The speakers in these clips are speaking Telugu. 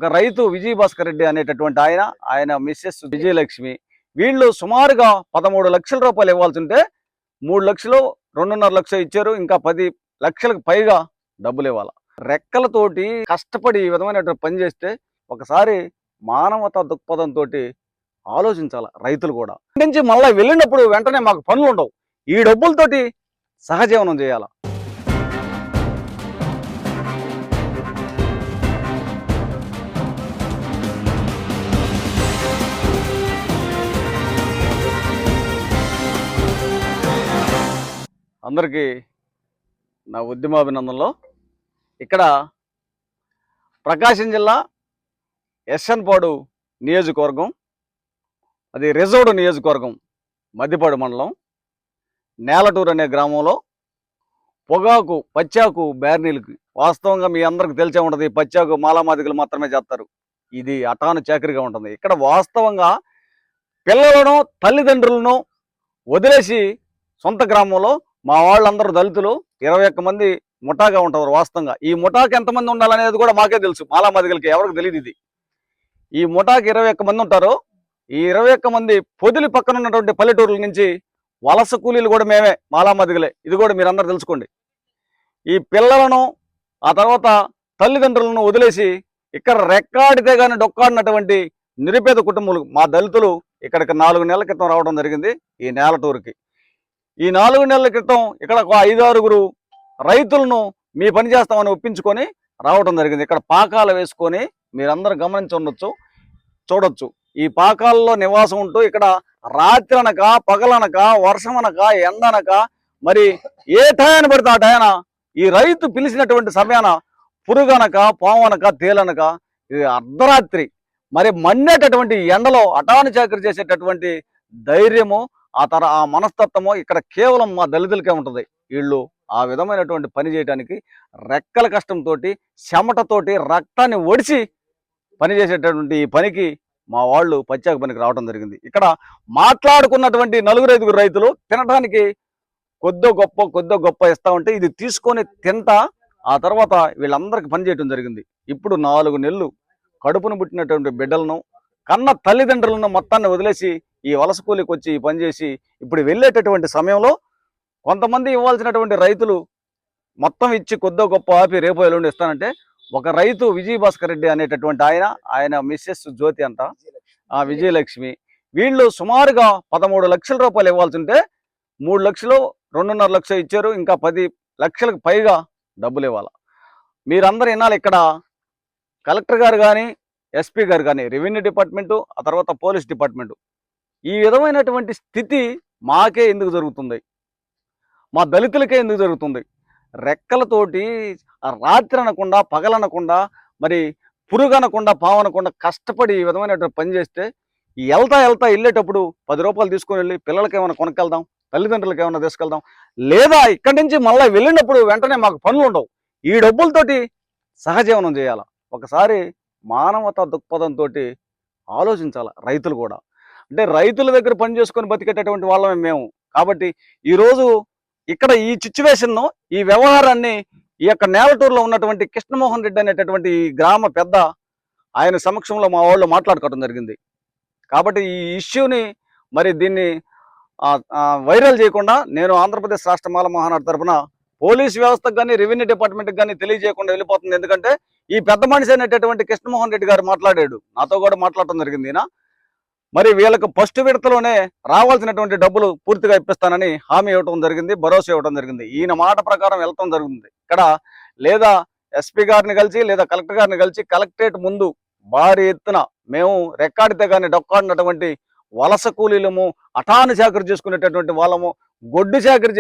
ఒక రైతు విజయభాస్కర్ రెడ్డి అనేటటువంటి ఆయన మిస్సెస్ విజయలక్ష్మి వీళ్ళు సుమారుగా 13 లక్షల రూపాయలు ఇవ్వాల్సి ఉంటే 3 లక్షలు 2.5 లక్షలు ఇచ్చారు. ఇంకా 10 లక్షలకు పైగా డబ్బులు ఇవ్వాలి. రెక్కలతోటి కష్టపడి ఈ విధమైనటువంటి పని చేస్తే ఒకసారి మానవతా దృక్పథంతో ఆలోచించాలి రైతులు కూడా. నుంచి మళ్ళీ వెళ్ళినప్పుడు వెంటనే మాకు పనులు ఉండవు, ఈ డబ్బులతోటి సహజీవనం చేయాలి. అందరికీ నా ఉద్యమాభినందనలు. ఇక్కడ ప్రకాశం జిల్లా ఎస్ఎన్పాడు నియోజకవర్గం, అది రిజర్వ్డ్ నియోజకవర్గం, మద్దిపాడు మండలం, నేలటూరు అనే గ్రామంలో పొగాకు పచ్చాకు బ్యార్నీలకి వాస్తవంగా మీ అందరికి తెలిసే ఉంటుంది. పచ్చాకు మాలామాదిగలు మాత్రమే చేస్తారు, ఇది అటాను చాకరీగా ఉంటుంది. ఇక్కడ వాస్తవంగా పిల్లలను తల్లిదండ్రులను వదిలేసి సొంత గ్రామంలో మా వాళ్ళందరూ దళితులు 21 మంది ముఠాగా ఉంటారు. వాస్తవంగా ఈ ముఠాకి ఎంతమంది ఉండాలనేది కూడా మాకే తెలుసు, మాలామాదిగలకి ఎవరికి తెలియదు. ఇది ఈ ముఠాకి 21 మంది ఉంటారు. ఈ 21 మంది పొదిలి పక్కన ఉన్నటువంటి పల్లెటూరుల నుంచి వలస కూలీలు కూడా మేమే, మాలామాదిగలే. ఇది కూడా మీరందరూ తెలుసుకోండి. ఈ పిల్లలను ఆ తర్వాత తల్లిదండ్రులను వదిలేసి ఇక్కడ రెక్కాడితే కానీ డొక్కాడినటువంటి నిరుపేద కుటుంబాలు మా దళితులు ఇక్కడికి 4 నెలల క్రితం రావడం జరిగింది. ఈ నేలటూరుకి ఈ 4 నెలల క్రితం ఇక్కడ ఒక 5-6 రైతులను మీ పని చేస్తామని ఒప్పించుకొని రావడం జరిగింది. ఇక్కడ పాకాలు వేసుకొని మీరందరూ గమనించి చూడొచ్చు. ఈ పాకాలలో నివాసం ఉంటూ ఇక్కడ రాత్రి అనక పగలనక వర్షం అనక ఎండనక మరి ఏ టయాన్ని పడితే ఆ టయాన ఈ రైతు పిలిచినటువంటి సమయాన పురుగనక పావనక తేలనక ఇది అర్ధరాత్రి మరి మన్నేటటువంటి ఎండలో అటాను చాకరీ చేసేటటువంటి ధైర్యము ఆ మనస్తత్వము ఇక్కడ కేవలం మా దళితులకే ఉంటుంది. వీళ్ళు ఆ విధమైనటువంటి పని చేయడానికి రెక్కల కష్టంతో చెమటతోటి రక్తాన్ని ఒడిచి పని చేసేటటువంటి ఈ పనికి మా వాళ్ళు పచ్చాక పనికి రావడం జరిగింది. ఇక్కడ మాట్లాడుకున్నటువంటి 4-5 రైతులు తినడానికి కొద్దో గొప్ప ఇస్తా ఉంటే ఇది తీసుకొని తింటా ఆ తర్వాత వీళ్ళందరికీ పని చేయడం జరిగింది. ఇప్పుడు 4 నెలలు కడుపును పుట్టినటువంటి బిడ్డలను కన్న తల్లిదండ్రులను మొత్తాన్ని వదిలేసి ఈ వలస కూలికి వచ్చి ఈ పని చేసి ఇప్పుడు వెళ్ళేటటువంటి సమయంలో కొంతమంది ఇవ్వాల్సినటువంటి రైతులు మొత్తం ఇచ్చి కొద్దో గొప్ప ఆపి రేపు ఎల్లుండి ఇస్తానంటే ఒక రైతు విజయభాస్కర్ రెడ్డి అనేటటువంటి ఆయన మిస్సెస్ జ్యోతి అంట విజయలక్ష్మి వీళ్ళు సుమారుగా 13 లక్షల రూపాయలు ఇవ్వాల్సి ఉంటే 3 లక్షలు 2.5 లక్షలు ఇచ్చారు. ఇంకా 10 లక్షలకు పైగా డబ్బులు ఇవ్వాలి. మీరందరూ వినాలి. ఇక్కడ కలెక్టర్ గారు కానీ ఎస్పీ గారు కానీ రెవెన్యూ డిపార్ట్మెంటు ఆ తర్వాత పోలీస్ డిపార్ట్మెంటు ఈ విధమైనటువంటి స్థితి మాకే ఎందుకు జరుగుతుంది, మా దళితులకే ఎందుకు జరుగుతుంది? రెక్కలతోటి రాత్రి అనకుండా పగలనకుండా మరి పురుగనకుండా పావనకుండా కష్టపడి ఈ విధమైనటువంటి పని చేస్తే వెళ్తా వెళ్ళేటప్పుడు 10 రూపాయలు తీసుకొని వెళ్ళి పిల్లలకి ఏమైనా కొనుక్కెళ్దాం, తల్లిదండ్రులకి ఏమైనా తీసుకెళ్దాం, లేదా ఇక్కడి నుంచి మళ్ళీ వెళ్ళినప్పుడు వెంటనే మాకు పనులు ఉండవు, ఈ డబ్బులతోటి సహజీవనం చేయాలి. ఒకసారి మానవతా దృక్పథంతో ఆలోచించాలి రైతులు కూడా. అంటే రైతుల దగ్గర పని చేసుకొని బతికేటటువంటి వాళ్ళమే మేము. కాబట్టి ఈరోజు ఇక్కడ ఈ సిచ్యువేషన్ను ఈ వ్యవహారాన్ని ఈ యొక్క నేలటూరులో ఉన్నటువంటి కృష్ణమోహన్ రెడ్డి అనేటటువంటి ఈ గ్రామ పెద్ద ఆయన సమక్షంలో మా వాళ్ళు మాట్లాడుకోవడం జరిగింది. కాబట్టి ఈ ఇష్యూని మరి దీన్ని వైరల్ చేయకుండా నేను ఆంధ్రప్రదేశ్ రాష్ట్ర మాల మహానాడు తరఫున పోలీస్ వ్యవస్థకు కానీ రెవెన్యూ డిపార్ట్మెంట్కి కానీ తెలియజేయకుండా వెళ్ళిపోతుంది. ఎందుకంటే ఈ పెద్ద మనిషి అనేటటువంటి కృష్ణమోహన్ రెడ్డి గారు మాట్లాడాడు, నాతో కూడా మాట్లాడటం జరిగింది. మరి వీళ్ళకు ఫస్ట్ విడతలోనే రావాల్సినటువంటి డబ్బులు పూర్తిగా ఇప్పిస్తానని హామీ ఇవ్వడం జరిగింది, భరోసా ఇవ్వడం జరిగింది. ఈయన మాట ప్రకారం వెళ్తాం జరుగుతుంది. ఇక్కడ లేదా ఎస్పీ గారిని కలిసి లేదా కలెక్టర్ గారిని కలిసి కలెక్టరేట్ ముందు భారీ ఎత్తున మేము రెక్కాడితే కానీ డొక్కాడినటువంటి వలస కూలీలము, అటాను చాకరీ చేసుకునేటటువంటి వాళ్ళము, గొడ్డు చాకరీ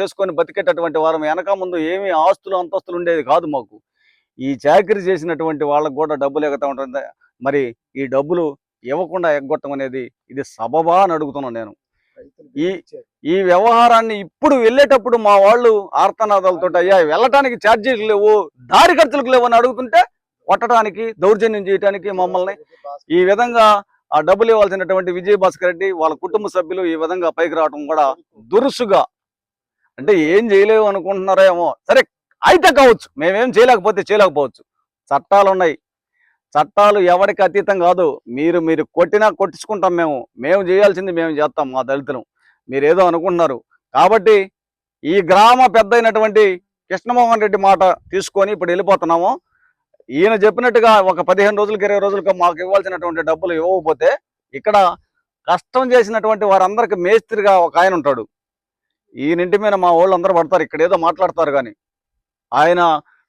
చేసుకొని బతికేటటువంటి వాళ్ళము, వెనక ముందు ఏమీ ఆస్తులు అంతస్తులు ఉండేది కాదు మాకు. ఈ చాకరీ చేసినటువంటి వాళ్ళకు కూడా డబ్బులు ఎగతా ఉంటుంది. మరి ఈ డబ్బులు ఇవ్వకుండా ఎగ్గొట్టడం అనేది ఇది సబబా అని అడుగుతున్నాను నేను. ఈ వ్యవహారాన్ని ఇప్పుడు వెళ్ళేటప్పుడు మా వాళ్ళు ఆర్తనాదాలతో అయ్యా వెళ్ళటానికి ఛార్జీలు లేవు, దారి ఖర్చులకు లేవు అని అడుగుతుంటే కొట్టడానికి దౌర్జన్యం చేయడానికి మమ్మల్ని ఈ విధంగా ఆ డబ్బులు ఇవ్వాల్సినటువంటి విజయభాస్కర్ రెడ్డి వాళ్ళ కుటుంబ సభ్యులు ఈ విధంగా పైకి రావడం కూడా దురుసుగా. అంటే ఏం చేయలేవు అనుకుంటున్నారేమో, సరే అయితే కావచ్చు, మేమేం చేయలేకపోవచ్చు, చట్టాలు ఉన్నాయి. చట్టాలు ఎవరికి అతీతం కాదు. మీరు కొట్టినా కొట్టించుకుంటాం. మేము చేయాల్సింది మేము చేస్తాం. మా దళితులం మీరు ఏదో అనుకుంటున్నారు. కాబట్టి ఈ గ్రామ పెద్ద అయినటువంటి కృష్ణమోహన్ రెడ్డి మాట తీసుకొని ఇప్పుడు వెళ్ళిపోతున్నాము. ఈయన చెప్పినట్టుగా ఒక 15 రోజులకి 20 రోజులకు మాకు ఇవ్వాల్సినటువంటి డబ్బులు ఇవ్వకపోతే ఇక్కడ కష్టం చేసినటువంటి వారందరికి మేస్త్రిగా ఒక ఆయన ఉంటాడు. ఈయనింటి మీద మా వాళ్ళు అందరూ పడతారు. ఇక్కడ ఏదో మాట్లాడతారు కానీ ఆయన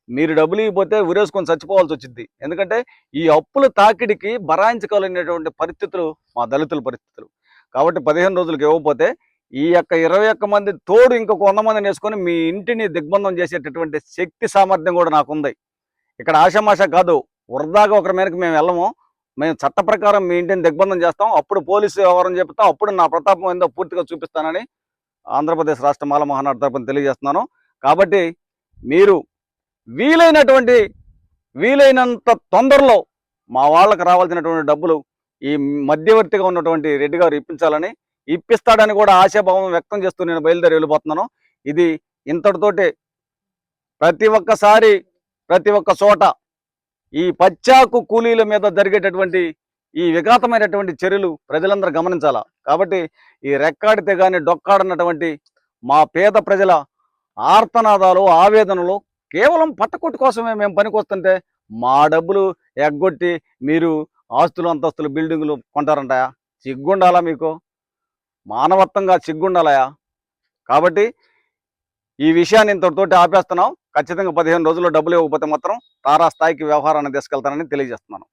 మీరు డబ్బులు ఇవ్వకపోతే ఉరేసుకొని చచ్చిపోవాల్సి వచ్చింది. ఎందుకంటే ఈ అప్పుల తాకిడికి బరాయించుకోలేనటువంటి పరిస్థితులు మా దళితుల పరిస్థితులు. కాబట్టి 15 రోజులకు ఇవ్వకపోతే ఈ యొక్క 21 మంది తోడు ఇంకొక 100 మందిని వేసుకొని మీ ఇంటిని దిగ్బంధం చేసేటటువంటి శక్తి సామర్థ్యం కూడా నాకుంది. ఇక్కడ ఆషామాషా కాదు, వృధాగా ఒకరి మీదకి మేము వెళ్ళము. మేము చట్ట ప్రకారం మీ ఇంటిని దిగ్బంధం చేస్తాం. అప్పుడు పోలీసు వ్యవహారం చెప్తాం. అప్పుడు నా ప్రతాపం ఏందో పూర్తిగా చూపిస్తానని ఆంధ్రప్రదేశ్ రాష్ట్ర మాల మహానాడు తరపున తెలియజేస్తున్నాను. కాబట్టి మీరు వీలైనంత తొందరలో మా వాళ్ళకి రావాల్సినటువంటి డబ్బులు ఈ మధ్యవర్తిగా ఉన్నటువంటి రెడ్డి గారు ఇప్పించాలని, ఇప్పిస్తాడని కూడా ఆశాభావం వ్యక్తం చేస్తూ నేను బయలుదేరి వెళ్ళిపోతున్నాను. ఇది ఇంతటితోటే ప్రతి ఒక్క చోట ఈ పచ్చాకు కూలీల మీద జరిగేటటువంటి ఈ విఘాతమైనటువంటి చర్యలు ప్రజలందరూ గమనించాలా. కాబట్టి ఈ రెక్కాడితే కానీ డొక్కాడనటువంటి మా పేద ప్రజల ఆర్తనాదాలు, ఆవేదనలు కేవలం పట్టకొట్టు కోసమే మేము పనికొస్తుంటే మా డబ్బులు ఎగ్గొట్టి మీరు ఆస్తులు, అంతస్తులు, బిల్డింగులు కొంటారంటాయా? సిగ్గుండాలా మీకు? మానవత్వంగా సిగ్గుండాలయా? కాబట్టి ఈ విషయాన్ని ఇంతటితోటి ఆపేస్తున్నాం. ఖచ్చితంగా 15 రోజుల్లో డబ్బులు ఇవ్వకపోతే మాత్రం తారా స్థాయికి వ్యవహారాన్ని తీసుకెళ్తానని తెలియజేస్తున్నాను.